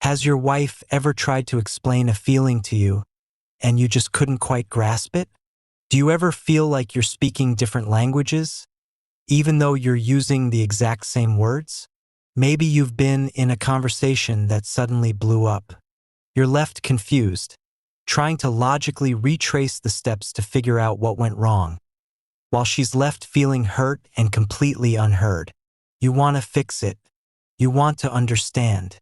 Has your wife ever tried to explain a feeling to you and you just couldn't quite grasp it? Do you ever feel like you're speaking different languages, even though you're using the exact same words? Maybe you've been in a conversation that suddenly blew up. You're left confused, trying to logically retrace the steps to figure out what went wrong, while she's left feeling hurt and completely unheard. You want to fix it. You want to understand.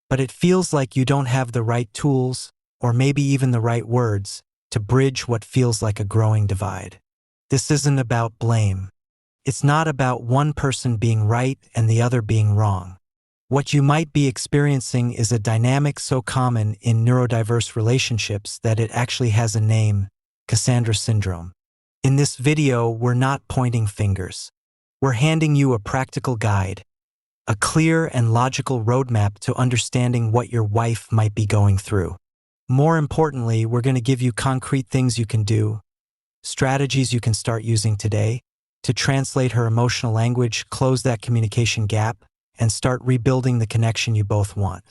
But it feels like you don't have the right tools, or maybe even the right words, to bridge what feels like a growing divide. This isn't about blame. It's not about one person being right and the other being wrong. What you might be experiencing is a dynamic so common in neurodiverse relationships that it actually has a name: Cassandra syndrome. In this video, we're not pointing fingers. We're handing you a practical guide, a clear and logical roadmap to understanding what your wife might be going through. More importantly, we're going to give you concrete things you can do, strategies you can start using today to translate her emotional language, close that communication gap, and start rebuilding the connection you both want.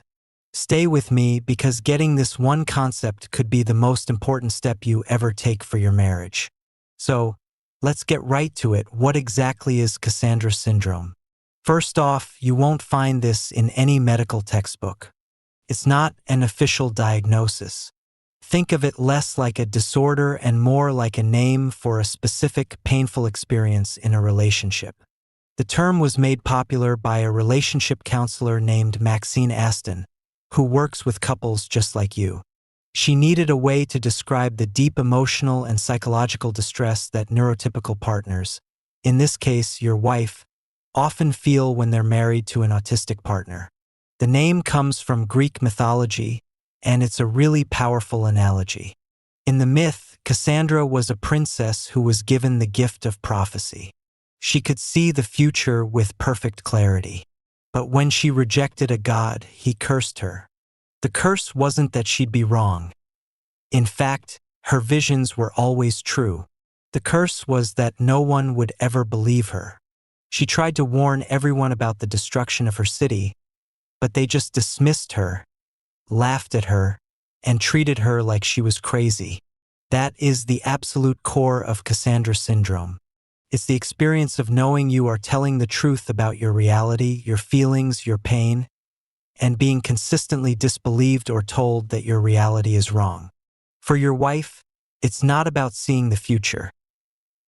Stay with me, because getting this one concept could be the most important step you ever take for your marriage. So, let's get right to it. What exactly is Cassandra syndrome? First off, you won't find this in any medical textbook. It's not an official diagnosis. Think of it less like a disorder and more like a name for a specific painful experience in a relationship. The term was made popular by a relationship counselor named Maxine Aston, who works with couples just like you. She needed a way to describe the deep emotional and psychological distress that neurotypical partners, in this case your wife, often feel when they're married to an autistic partner. The name comes from Greek mythology, and it's a really powerful analogy. In the myth, Cassandra was a princess who was given the gift of prophecy. She could see the future with perfect clarity. But when she rejected a god, he cursed her. The curse wasn't that she'd be wrong. In fact, her visions were always true. The curse was that no one would ever believe her. She tried to warn everyone about the destruction of her city, but they just dismissed her, laughed at her, and treated her like she was crazy. That is the absolute core of Cassandra syndrome. It's the experience of knowing you are telling the truth about your reality, your feelings, your pain, and being consistently disbelieved or told that your reality is wrong. For your wife, it's not about seeing the future.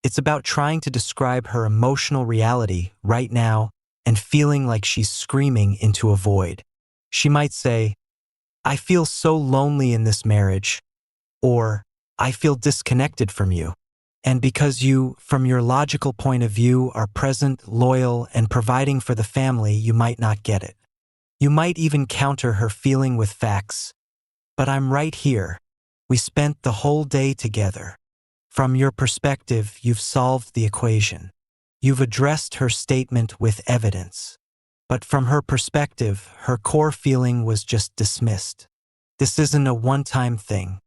It's about trying to describe her emotional reality right now and feeling like she's screaming into a void. She might say, "I feel so lonely in this marriage," or "I feel disconnected from you." And because you, from your logical point of view, are present, loyal, and providing for the family, you might not get it. You might even counter her feeling with facts. "But I'm right here. We spent the whole day together." From your perspective, you've solved the equation. You've addressed her statement with evidence. But from her perspective, her core feeling was just dismissed. This isn't a one-time thing.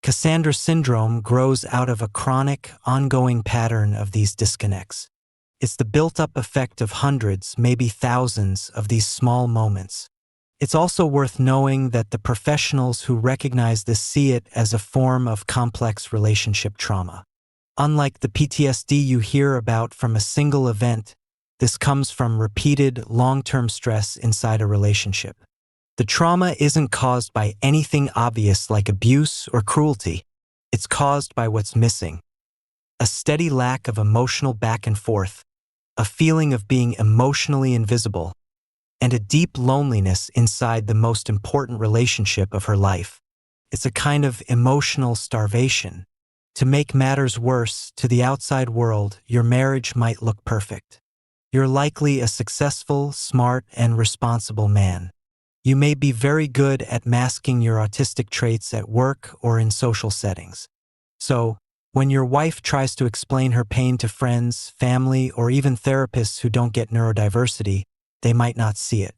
Cassandra syndrome grows out of a chronic, ongoing pattern of these disconnects. It's the built-up effect of hundreds, maybe thousands, of these small moments. It's also worth knowing that the professionals who recognize this see it as a form of complex relationship trauma. Unlike the PTSD you hear about from a single event, this comes from repeated, long-term stress inside a relationship. The trauma isn't caused by anything obvious like abuse or cruelty. It's caused by what's missing: a steady lack of emotional back and forth, a feeling of being emotionally invisible, and a deep loneliness inside the most important relationship of her life. It's a kind of emotional starvation. To make matters worse, to the outside world, your marriage might look perfect. You're likely a successful, smart, and responsible man. You may be very good at masking your autistic traits at work or in social settings. So, when your wife tries to explain her pain to friends, family, or even therapists who don't get neurodiversity, they might not see it.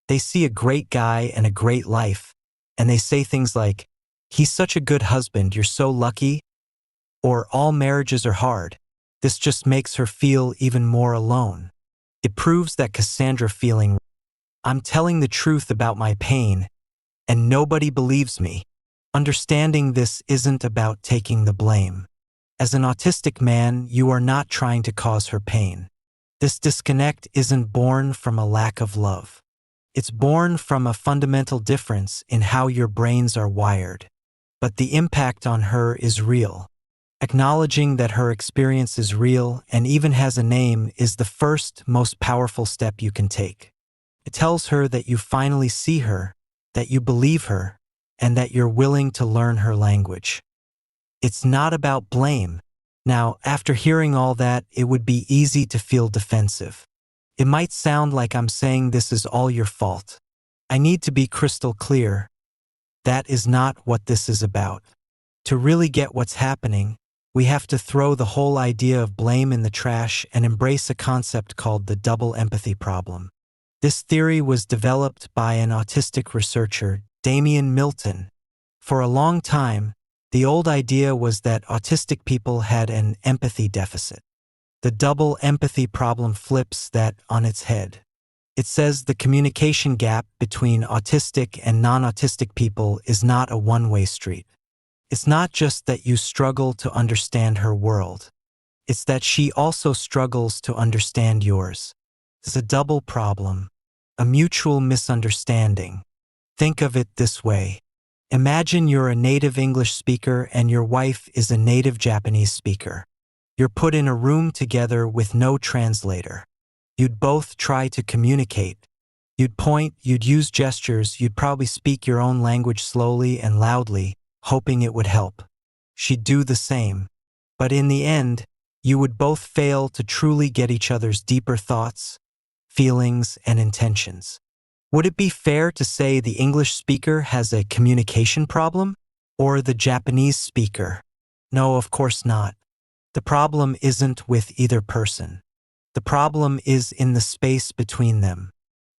They see a great guy and a great life, and they say things like, "He's such a good husband, you're so lucky," or "All marriages are hard." This just makes her feel even more alone. It proves that Cassandra feeling, "I'm telling the truth about my pain, and nobody believes me. Understanding this isn't about taking the blame. As an autistic man, you are not trying to cause her pain. This disconnect isn't born from a lack of love. It's born from a fundamental difference in how your brains are wired. But the impact on her is real. Acknowledging that her experience is real and even has a name is the first, most powerful step you can take. It tells her that you finally see her, that you believe her, and that you're willing to learn her language. It's not about blame. Now, after hearing all that, it would be easy to feel defensive. It might sound like I'm saying this is all your fault. I need to be crystal clear. That is not what this is about. To really get what's happening, we have to throw the whole idea of blame in the trash and embrace a concept called the double empathy problem. This theory was developed by an autistic researcher, Damian Milton. For a long time, the old idea was that autistic people had an empathy deficit. The double empathy problem flips that on its head. It says the communication gap between autistic and non-autistic people is not a one-way street. It's not just that you struggle to understand her world. It's that she also struggles to understand yours. It's a double problem, a mutual misunderstanding. Think of it this way. Imagine you're a native English speaker and your wife is a native Japanese speaker. You're put in a room together with no translator. You'd both try to communicate. You'd point, you'd use gestures, you'd probably speak your own language slowly and loudly, hoping it would help. She'd do the same. But in the end, you would both fail to truly get each other's deeper thoughts, feelings, and intentions. Would it be fair to say the English speaker has a communication problem? Or the Japanese speaker? No, of course not. The problem isn't with either person. The problem is in the space between them.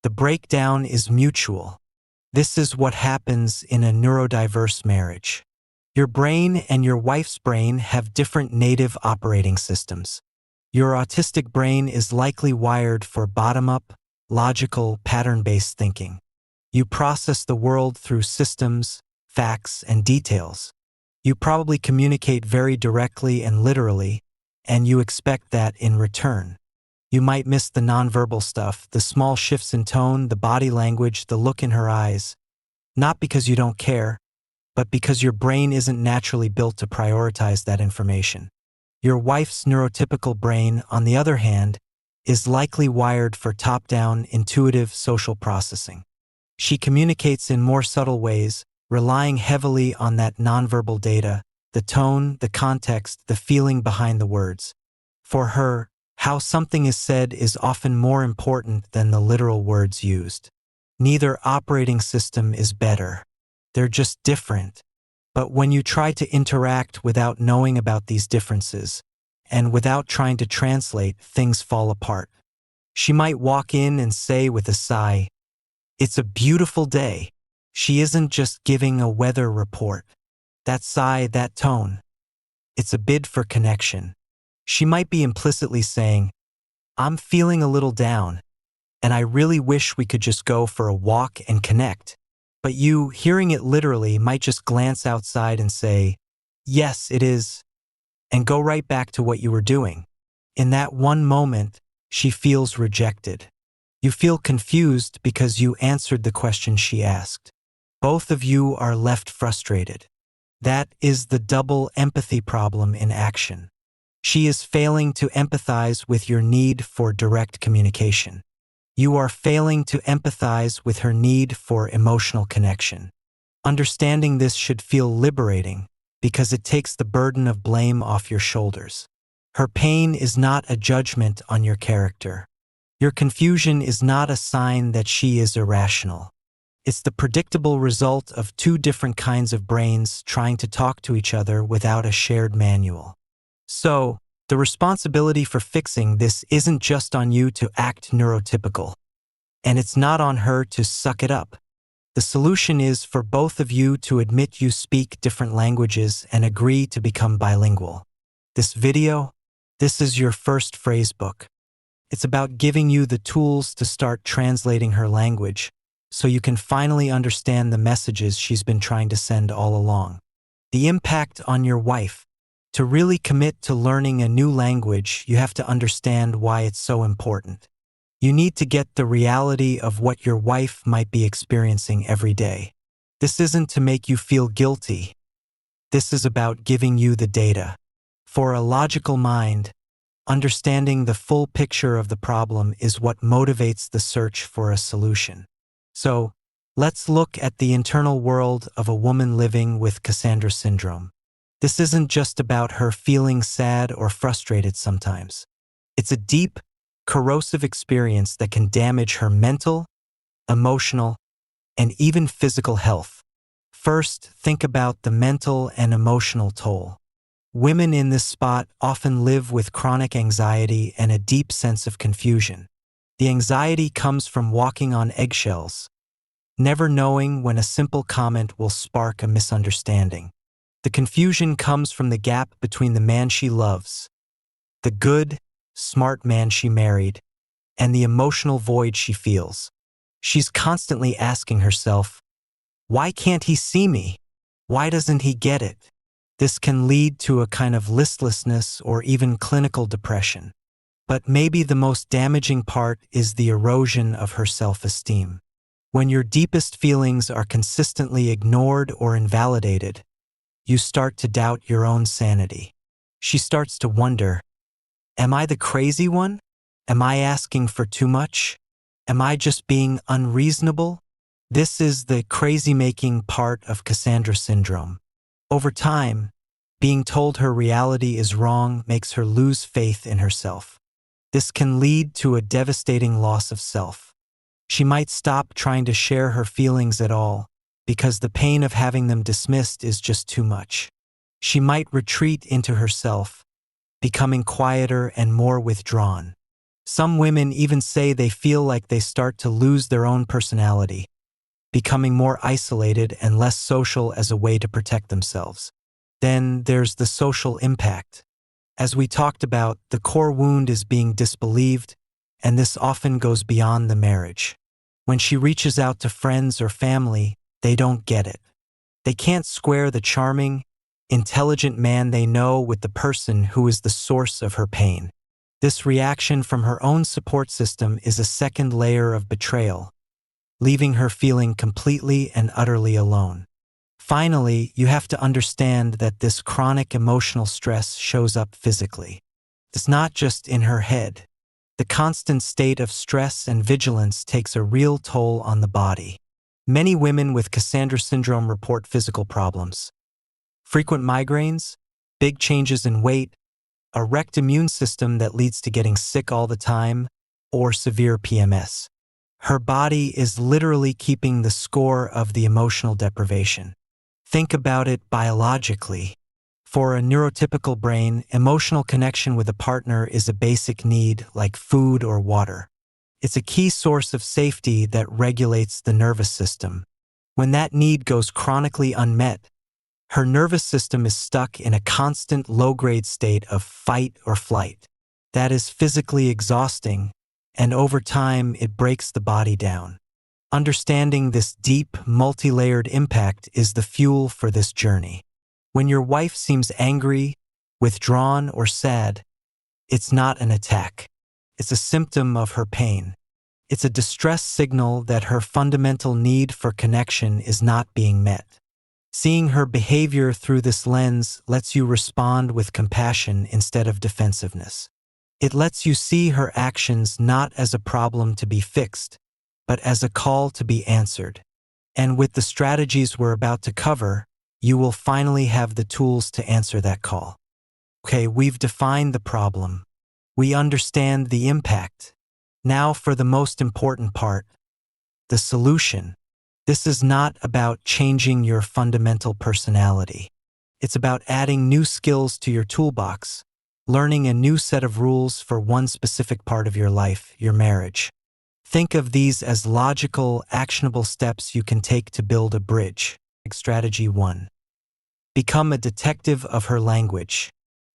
The breakdown is mutual. This is what happens in a neurodiverse marriage. Your brain and your wife's brain have different native operating systems. Your autistic brain is likely wired for bottom-up, logical, pattern-based thinking. You process the world through systems, facts, and details. You probably communicate very directly and literally, and you expect that in return. You might miss the nonverbal stuff, the small shifts in tone, the body language, the look in her eyes. Not because you don't care, but because your brain isn't naturally built to prioritize that information. Your wife's neurotypical brain, on the other hand, is likely wired for top-down, intuitive social processing. She communicates in more subtle ways, relying heavily on that nonverbal data, the tone, the context, the feeling behind the words. For her, how something is said is often more important than the literal words used. Neither operating system is better. They're just different. But when you try to interact without knowing about these differences, and without trying to translate, things fall apart. She might walk in and say with a sigh, "It's a beautiful day." She isn't just giving a weather report. That sigh, that tone. It's a bid for connection. She might be implicitly saying, "I'm feeling a little down, and I really wish we could just go for a walk and connect." But you, hearing it literally, might just glance outside and say, "Yes, it is," and go right back to what you were doing. In that one moment, she feels rejected. You feel confused because you answered the question she asked. Both of you are left frustrated. That is the double empathy problem in action. She is failing to empathize with your need for direct communication. You are failing to empathize with her need for emotional connection. Understanding this should feel liberating because it takes the burden of blame off your shoulders. Her pain is not a judgment on your character. Your confusion is not a sign that she is irrational. It's the predictable result of two different kinds of brains trying to talk to each other without a shared manual. So, the responsibility for fixing this isn't just on you to act neurotypical, and it's not on her to suck it up. The solution is for both of you to admit you speak different languages and agree to become bilingual. This video, this is your first phrase book. It's about giving you the tools to start translating her language, so you can finally understand the messages she's been trying to send all along. The impact on your wife. To really commit to learning a new language, you have to understand why it's so important. You need to get the reality of what your wife might be experiencing every day. This isn't to make you feel guilty. This is about giving you the data. For a logical mind, understanding the full picture of the problem is what motivates the search for a solution. So, let's look at the internal world of a woman living with Cassandra syndrome. This isn't just about her feeling sad or frustrated sometimes. It's a deep, corrosive experience that can damage her mental, emotional, and even physical health. First, think about the mental and emotional toll. Women in this spot often live with chronic anxiety and a deep sense of confusion. The anxiety comes from walking on eggshells, never knowing when a simple comment will spark a misunderstanding. The confusion comes from the gap between the man she loves, the good, smart man she married, and the emotional void she feels. She's constantly asking herself, why can't he see me? Why doesn't he get it? This can lead to a kind of listlessness or even clinical depression. But maybe the most damaging part is the erosion of her self-esteem. When your deepest feelings are consistently ignored or invalidated, you start to doubt your own sanity. She starts to wonder, am I the crazy one? Am I asking for too much? Am I just being unreasonable? This is the crazy-making part of Cassandra syndrome. Over time, being told her reality is wrong makes her lose faith in herself. This can lead to a devastating loss of self. She might stop trying to share her feelings at all, because the pain of having them dismissed is just too much. She might retreat into herself, becoming quieter and more withdrawn. Some women even say they feel like they start to lose their own personality, becoming more isolated and less social as a way to protect themselves. Then there's the social impact. As we talked about, the core wound is being disbelieved, and this often goes beyond the marriage. When she reaches out to friends or family, they don't get it. They can't square the charming, intelligent man they know with the person who is the source of her pain. This reaction from her own support system is a second layer of betrayal, leaving her feeling completely and utterly alone. Finally, you have to understand that this chronic emotional stress shows up physically. It's not just in her head. The constant state of stress and vigilance takes a real toll on the body. Many women with Cassandra syndrome report physical problems. Frequent migraines, big changes in weight, a wrecked immune system that leads to getting sick all the time, or severe PMS. Her body is literally keeping the score of the emotional deprivation. Think about it biologically. For a neurotypical brain, emotional connection with a partner is a basic need like food or water. It's a key source of safety that regulates the nervous system. When that need goes chronically unmet, her nervous system is stuck in a constant low-grade state of fight or flight. That is physically exhausting, and over time it breaks the body down. Understanding this deep, multi-layered impact is the fuel for this journey. When your wife seems angry, withdrawn, or sad, it's not an attack. It's a symptom of her pain. It's a distress signal that her fundamental need for connection is not being met. Seeing her behavior through this lens lets you respond with compassion instead of defensiveness. It lets you see her actions not as a problem to be fixed, but as a call to be answered. And with the strategies we're about to cover, you will finally have the tools to answer that call. Okay, we've defined the problem. We understand the impact. Now for the most important part, the solution. This is not about changing your fundamental personality. It's about adding new skills to your toolbox, learning a new set of rules for one specific part of your life, your marriage. Think of these as logical, actionable steps you can take to build a bridge. Strategy 1. Become a detective of her language.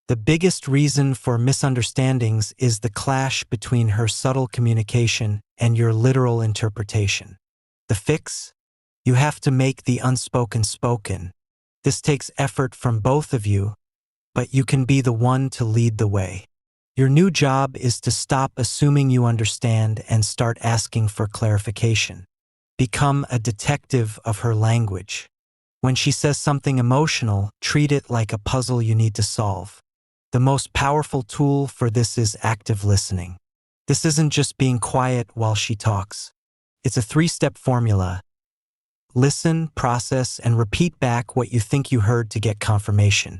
The biggest reason for misunderstandings is the clash between her subtle communication and your literal interpretation. The fix? You have to make the unspoken spoken. This takes effort from both of you, but you can be the one to lead the way. Your new job is to stop assuming you understand and start asking for clarification. Become a detective of her language. When she says something emotional, treat it like a puzzle you need to solve. The most powerful tool for this is active listening. This isn't just being quiet while she talks. It's a 3-step formula. Listen, process, and repeat back what you think you heard to get confirmation.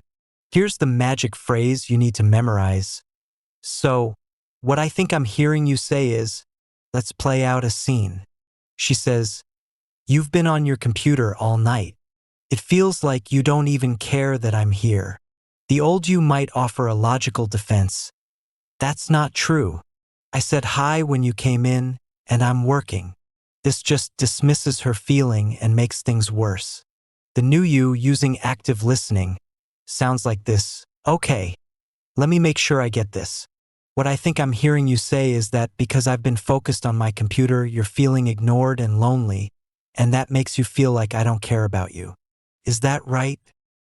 Here's the magic phrase you need to memorize. So, what I think I'm hearing you say is, let's play out a scene. She says, you've been on your computer all night. It feels like you don't even care that I'm here. The old you might offer a logical defense. That's not true. I said hi when you came in, and I'm working. This just dismisses her feeling and makes things worse. The new you, using active listening, sounds like this. Okay, let me make sure I get this. What I think I'm hearing you say is that because I've been focused on my computer, you're feeling ignored and lonely, and that makes you feel like I don't care about you. Is that right?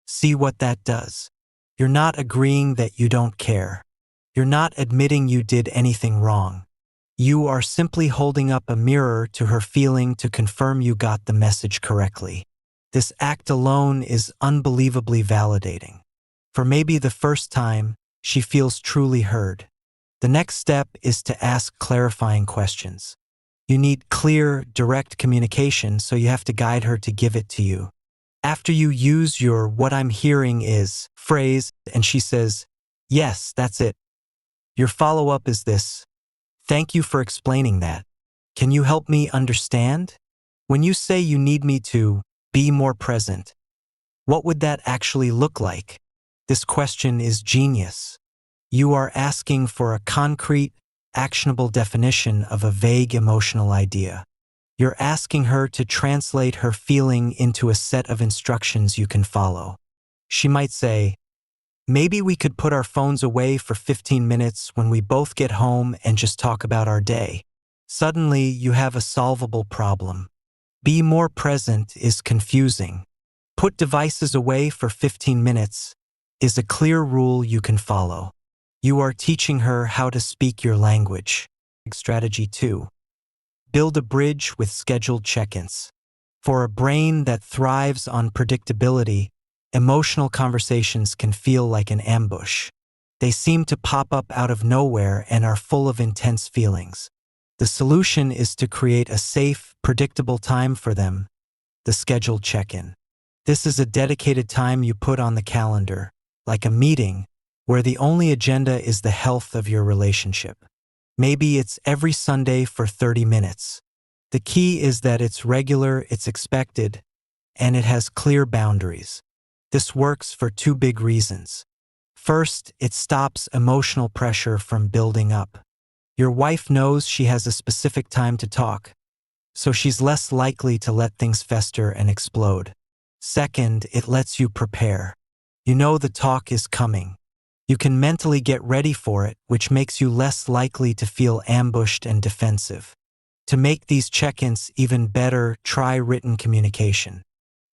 See what that does. You're not agreeing that you don't care. You're not admitting you did anything wrong. You are simply holding up a mirror to her feeling to confirm you got the message correctly. This act alone is unbelievably validating. For maybe the first time, she feels truly heard. The next step is to ask clarifying questions. You need clear, direct communication, so you have to guide her to give it to you. After you use your "what I'm hearing is" phrase and she says, yes, that's it, your follow-up is this. Thank you for explaining that. Can you help me understand? When you say you need me to be more present, what would that actually look like? This question is genius. You are asking for a concrete, actionable definition of a vague emotional idea. You're asking her to translate her feeling into a set of instructions you can follow. She might say, maybe we could put our phones away for 15 minutes when we both get home and just talk about our day. Suddenly, you have a solvable problem. Be more present is confusing. Put devices away for 15 minutes is a clear rule you can follow. You are teaching her how to speak your language. Strategy 2. Build a bridge with scheduled check-ins. For a brain that thrives on predictability, emotional conversations can feel like an ambush. They seem to pop up out of nowhere and are full of intense feelings. The solution is to create a safe, predictable time for them, the scheduled check-in. This is a dedicated time you put on the calendar, like a meeting, where the only agenda is the health of your relationship. Maybe it's every Sunday for 30 minutes. The key is that it's regular, it's expected, and it has clear boundaries. This works for 2 big reasons. First, it stops emotional pressure from building up. Your wife knows she has a specific time to talk, so she's less likely to let things fester and explode. Second, it lets you prepare. You know the talk is coming. You can mentally get ready for it, which makes you less likely to feel ambushed and defensive. To make these check-ins even better, try written communication.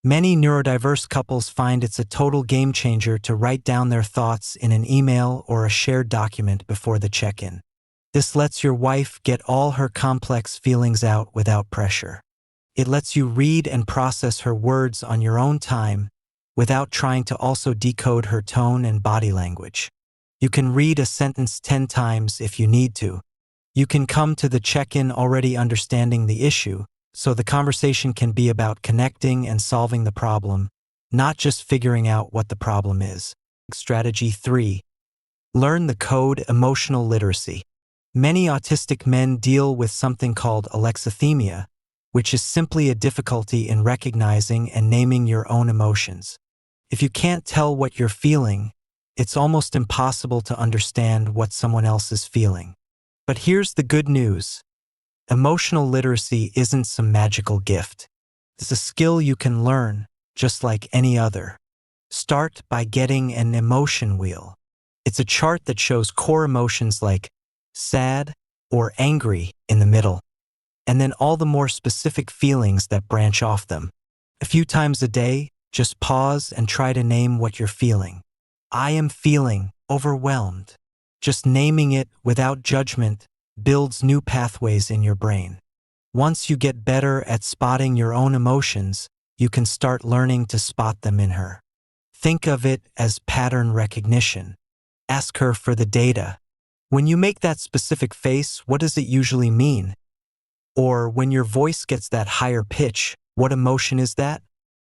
Many neurodiverse couples find it's a total game changer to write down their thoughts in an email or a shared document before the check-in. This lets your wife get all her complex feelings out without pressure. It lets you read and process her words on your own time without trying to also decode her tone and body language. You can read a sentence 10 times if you need to. You can come to the check-in already understanding the issue, so the conversation can be about connecting and solving the problem, not just figuring out what the problem is. Strategy 3. Learn the code emotional literacy. Many autistic men deal with something called alexithymia, which is simply a difficulty in recognizing and naming your own emotions. If you can't tell what you're feeling, it's almost impossible to understand what someone else is feeling. But here's the good news. Emotional literacy isn't some magical gift. It's a skill you can learn, just like any other. Start by getting an emotion wheel. It's a chart that shows core emotions like sad or angry in the middle. and then all the more specific feelings that branch off them. A few times a day, just pause and try to name what you're feeling. I am feeling overwhelmed. Just naming it without judgment builds new pathways in your brain. Once you get better at spotting your own emotions, you can start learning to spot them in her. Think of it as pattern recognition. Ask her for the data. When you make that specific face, what does it usually mean? Or when your voice gets that higher pitch, what emotion is that?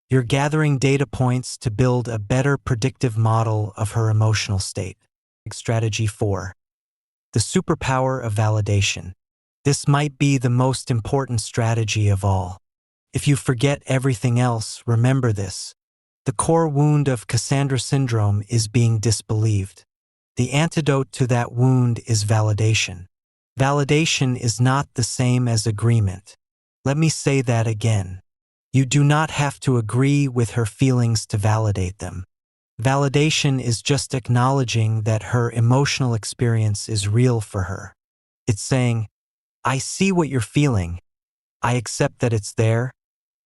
You're gathering data points to build a better predictive model of her emotional state. Strategy 4. The superpower of validation. This might be the most important strategy of all. If you forget everything else, remember this. The core wound of Cassandra syndrome is being disbelieved. The antidote to that wound is validation. Validation is not the same as agreement. Let me say that again. You do not have to agree with her feelings to validate them. Validation is just acknowledging that her emotional experience is real for her. It's saying, I see what you're feeling. I accept that it's there,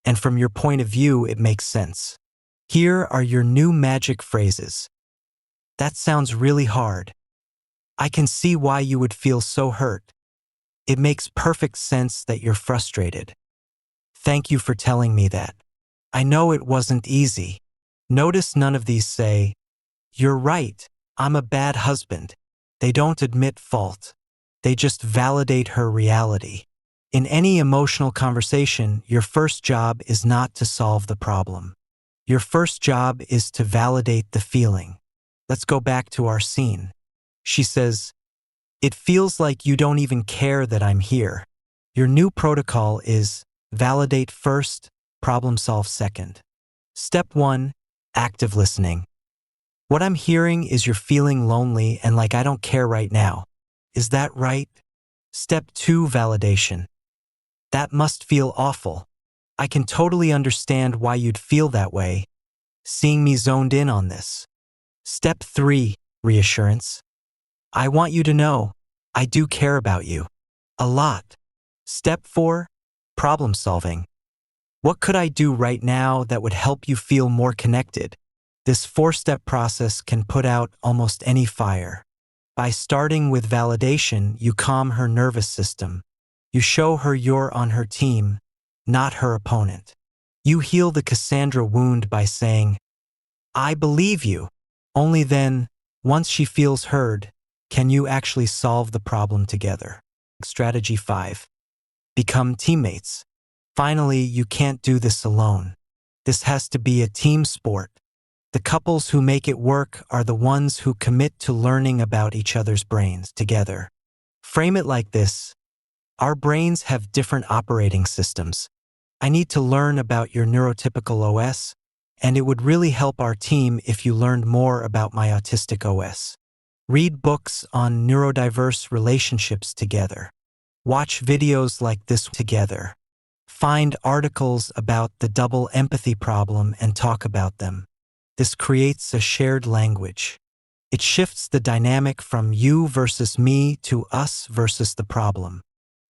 and from your point of view, it makes sense. Here are your new magic phrases. That sounds really hard. I can see why you would feel so hurt. It makes perfect sense that you're frustrated. Thank you for telling me that. I know it wasn't easy. Notice none of these say, you're right, I'm a bad husband. They don't admit fault. They just validate her reality. In any emotional conversation, your first job is not to solve the problem. Your first job is to validate the feeling. Let's go back to our scene. She says, it feels like you don't even care that I'm here. Your new protocol is validate first, problem solve second. Step 1, active listening. What I'm hearing is you're feeling lonely and like I don't care right now. Is that right? Step 2, validation. That must feel awful. I can totally understand why you'd feel that way, seeing me zoned in on this. Step 3, reassurance. I want you to know, I do care about you. A lot. Step 4, problem solving. What could I do right now that would help you feel more connected? This 4-step process can put out almost any fire. By starting with validation, you calm her nervous system. You show her you're on her team, not her opponent. You heal the Cassandra wound by saying, I believe you. Only then, once she feels heard, can you actually solve the problem together. Strategy 5. Become teammates. Finally, you can't do this alone. This has to be a team sport. The couples who make it work are the ones who commit to learning about each other's brains together. Frame it like this. Our brains have different operating systems. I need to learn about your neurotypical OS, and it would really help our team if you learned more about my autistic OS. Read books on neurodiverse relationships together. Watch videos like this together. Find articles about the double empathy problem and talk about them. This creates a shared language. It shifts the dynamic from you versus me to us versus the problem.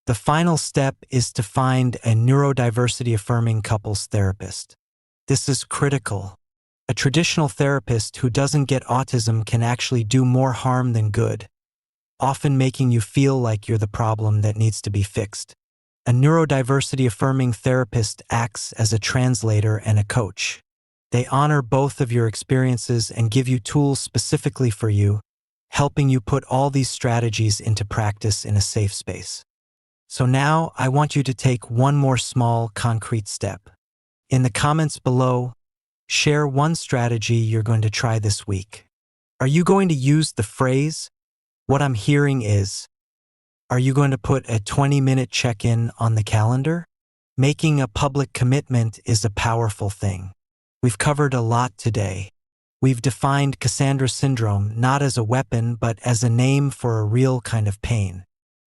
The final step is to find a neurodiversity-affirming couples therapist. This is critical. A traditional therapist who doesn't get autism can actually do more harm than good, often making you feel like you're the problem that needs to be fixed. A neurodiversity-affirming therapist acts as a translator and a coach. They honor both of your experiences and give you tools specifically for you, helping you put all these strategies into practice in a safe space. So now I want you to take one more small, concrete step. In the comments below, share one strategy you're going to try this week. Are you going to use the phrase, what I'm hearing is? Are you going to put a 20-minute check-in on the calendar? Making a public commitment is a powerful thing. We've covered a lot today. We've defined Cassandra syndrome not as a weapon but as a name for a real kind of pain.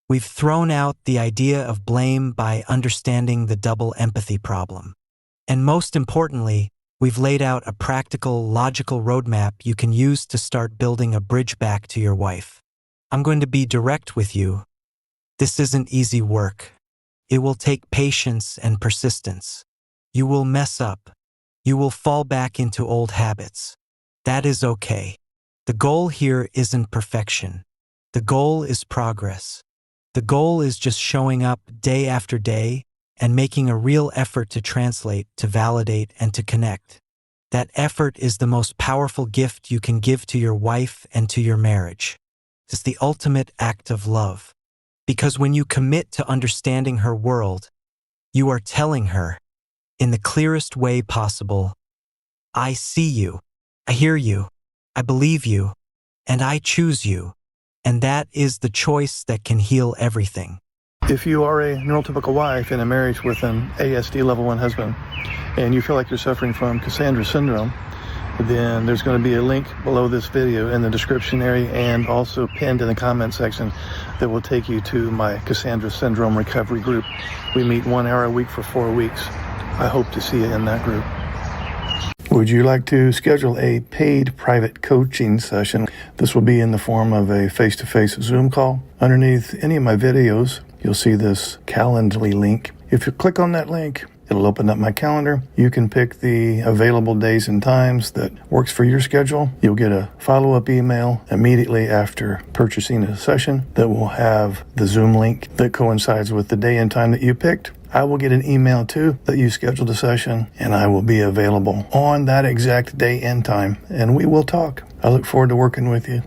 We've thrown out the idea of blame by understanding the double empathy problem. And most importantly, we've laid out a practical, logical roadmap you can use to start building a bridge back to your wife. I'm going to be direct with you. This isn't easy work. It will take patience and persistence. You will mess up. You will fall back into old habits. That is okay. The goal here isn't perfection. The goal is progress. The goal is just showing up day after day and making a real effort to translate, to validate, and to connect. That effort is the most powerful gift you can give to your wife and to your marriage. It's the ultimate act of love. Because when you commit to understanding her world, you are telling her, in the clearest way possible, I see you, I hear you, I believe you, and I choose you. And that is the choice that can heal everything. If you are a neurotypical wife in a marriage with an ASD level 1 husband, and you feel like you're suffering from Cassandra syndrome, then there's going to be a link below this video in the description area and also pinned in the comment section that will take you to my Cassandra syndrome recovery group. We meet 1 hour a week for 4 weeks. I hope to see you in that group. Would you like to schedule a paid private coaching session? This will be in the form of a face-to-face Zoom call. Underneath any of my videos, you'll see this Calendly link. If you click on that link, it'll open up my calendar. You can pick the available days and times that works for your schedule. You'll get a follow-up email immediately after purchasing a session that will have the Zoom link that coincides with the day and time that you picked. I will get an email too that you scheduled a session, and I will be available on that exact day and time, and we will talk. I look forward to working with you.